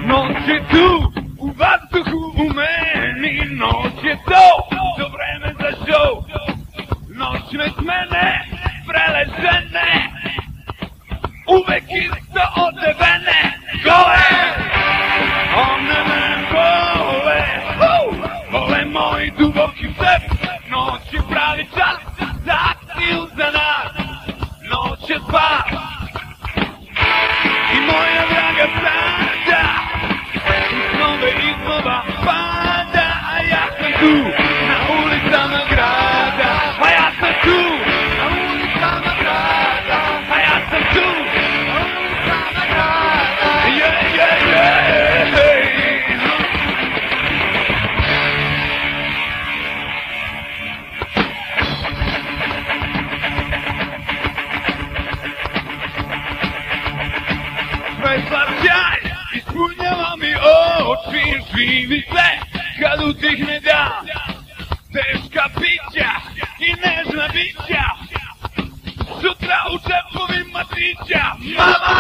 Noć je tu, u vazduhu u meni, noć je to vreme za show. Noćne smene, vrele žene, uvek isto odevene, gole, one me vole, vole moj duboki sep. Noć je pravi čas za akciju za nas, noć je spas i moja draga sada nove iznova pada, a ja sam tu na ulicama grada, a ja sam tu na ulicama grada, a ja sam tu na ulicama grada, yeah, yeah, yeah. Sve slavljaj ispunjava mi oči, živi se kad utihne dan, teška pića i nežna bića, sutra u čepovima tića. Mama,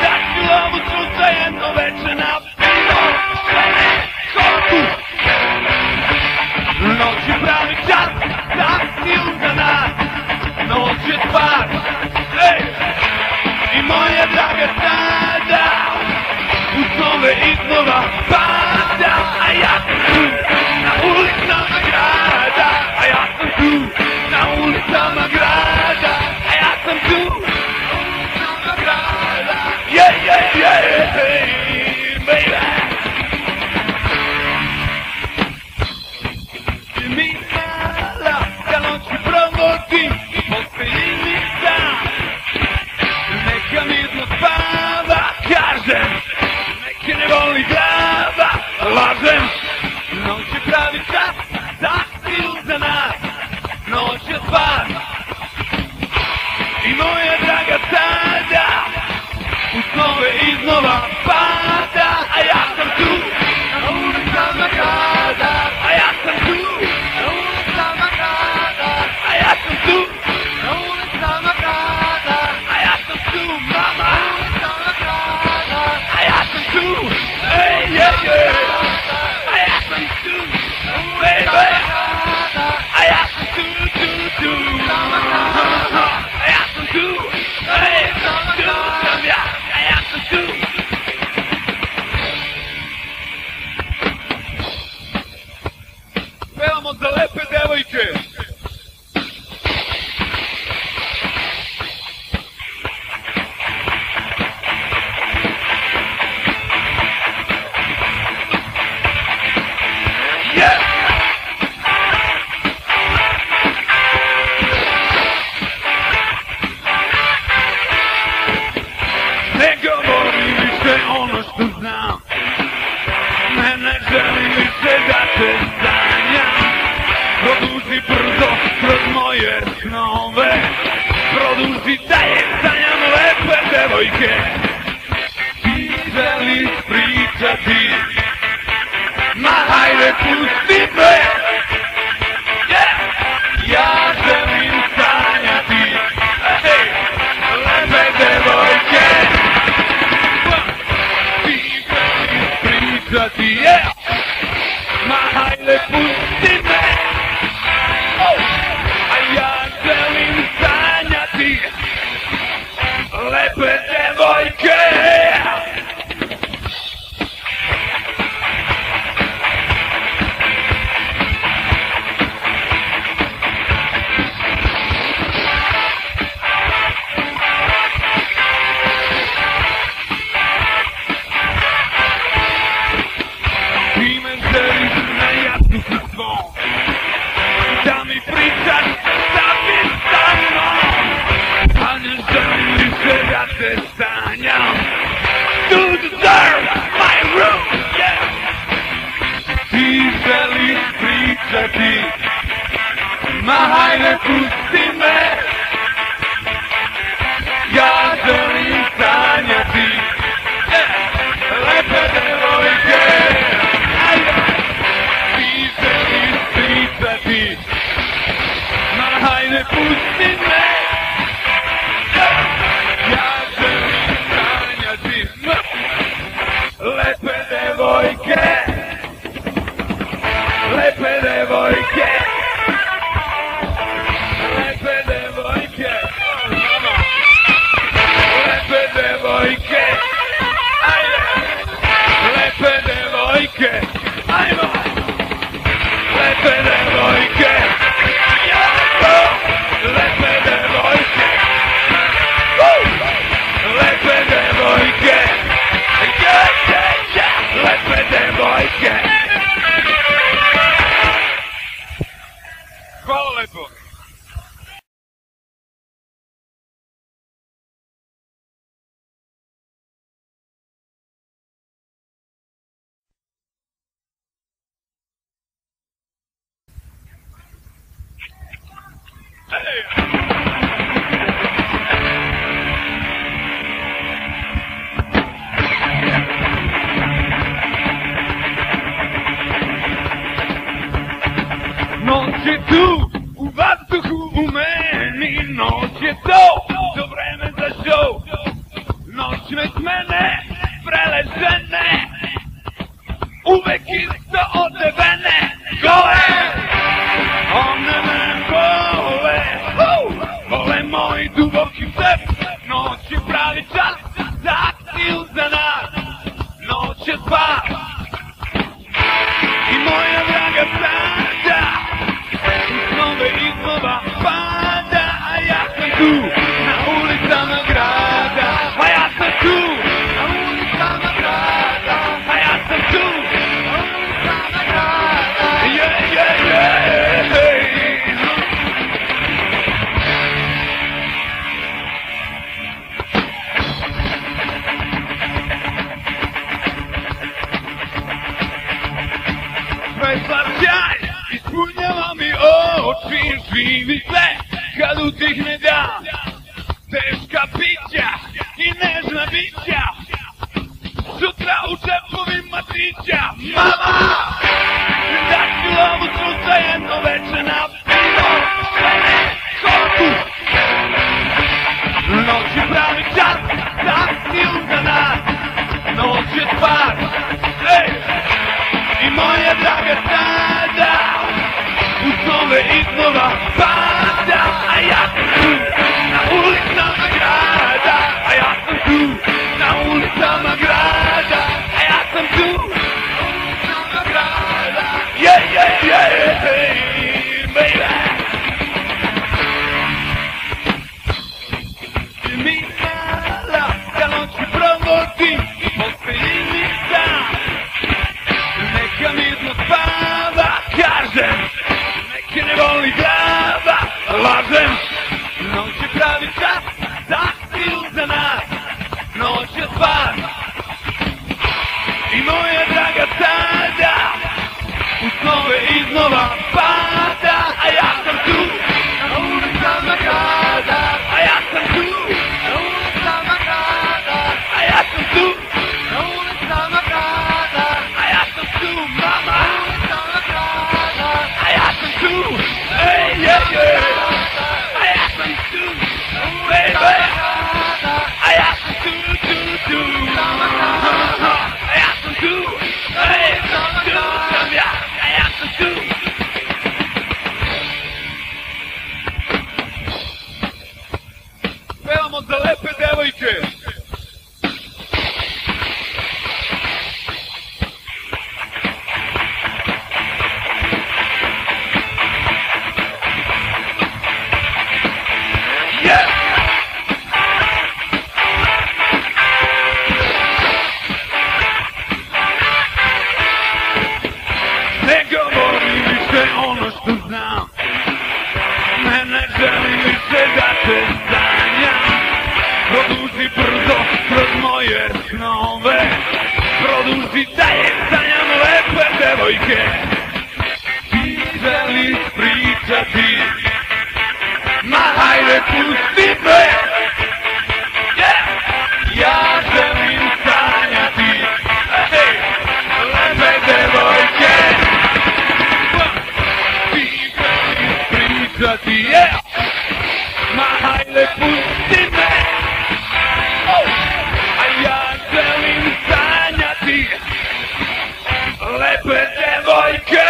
da ću lovu sutra jedno veče na pivo, žene, koku. Noć je pravi čas za akciju za nas, noć je spas, i moja draga sada u snove iznova pada, a ja sam tu na ulicama grada, a ja sam tu na ulicama grada, a ja sam tu na ulicama grada, yeah, yeah, yeah, baby. I mi nada da noći provodim, postoji mi dan, neka mirno spava, kažem, neke ne boli glava, lažem. Noć je pravi čas za akciju za nas, noć je spas i moja draga sada u snove iznova pada, a ja sam tu na ulicama grada, a ja sam tu na ulicama grada, a ja sam tu na ulicama grada, a ja sam tu, mama, na ulicama grada, a ja sam tu, ej, yeah, yeah. A ja sam tu, baby, a ja sam tu, a ja sam tu, ej, tu sam ja, a ja sam tu. Pevamo za lepe devojke. Ne govori više ono što znam, ne želim više da te sanjam. Produži brzo kroz moje snove, produži dalje, sanjam lepe devojke. Ti želiš pričati, ma hajde pusti me, ja želim sanjati, lepe devojke. Yeah. Ma hajde pusti me, a ja želim sanjati lepe devojke. Da mi pričaš, da mi sa mnom, a ne želim više da te Noć je tu, u vazduhu u meni, noć je to vreme za show. Noć bez mene, preležene, uvek isto odevene, gole, one me vole, vole moji duboki sep. Noć je pravi čas za akciju za nas, noć je spas i moja draga sada u snove iznova pada, a ja sam tu na ulicama grada, a ja sam tu na ulicama grada, a ja sam tu na ulicama grada, yeah, yeah, yeah, hey. Sve sva sjaj ispunjava mi oči, živi se kad utihne dan, teška pića i nežna bića, sutra u džepovima tića. Mama, da ću lovu sutra jedno veče na pivo, žene, koku. Noć je pravi čas za akciju za nas, noć je spas, ej, i moja draga sada u snove iznova pada, a ja sam tu na ulicama grada, a ja sam tu na ulicama grada, a ja sam tu na ulicama grada, yeah, yeah, yeah, hey, baby. I mi mala, da noći provodim, postoji mi sam, neka mirno spava, kažem, neke ne voli glava, lažem. Noć je pravi čas za akciju za nas, noć je spas i moja draga sada u snove iznova pada, a ja sam tu na ulicama grada, a ja sam tu na ulicama grada, a ja sam tu na ulicama grada, a ja sam tu, mama, na ulicama grada, a ja sam tu, ej, yeah, yeah, a ja sam tu, baby, a ja sam tu, a ja sam tu, ej, tu sam ja, a ja sam tu. Pevamo za lepe devojke. Ne govori više ono što znam, ne želim više da te sanjam. Produži brzo kroz moje snove, produži dalje, sanjam lepe devojke. Ti želiš pričati, ma hajde pusti me, yeah. Ja želim sanjati, hey, lepe devojke. Ti želiš pričati, yeah. Ma hajde pusti me, oh. A ja želim sanjati lepe devojke.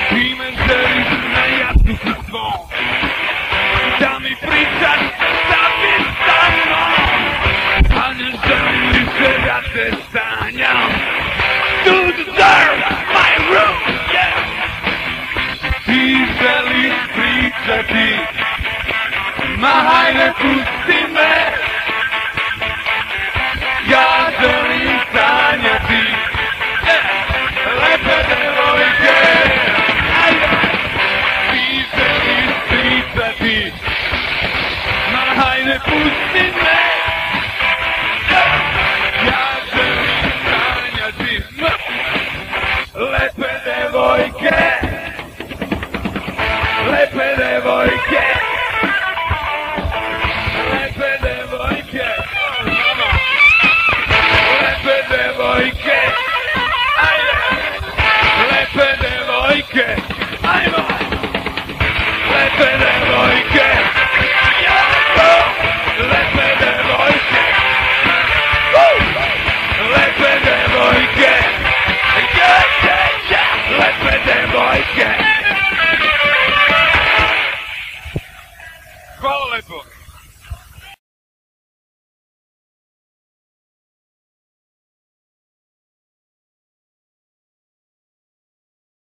Ti me želiš na jasnu sa svom, da mi pričaš da bi sa mnom, a ne želim više da te sanjam. To deserve my room, yeah. Ti želiš pričati, ma hajde pusti me, ja želim sanjati, yeah. Lepe devojke. pusti me. Ja želim sanjati lepe devojke, lepe devojke, lepe devojke, lepe devojke, ajde, lepe devojke, ajmo, lepe devojke, jako, lepe devojke, lepe devojke, lepe devojke. Hvala lepo.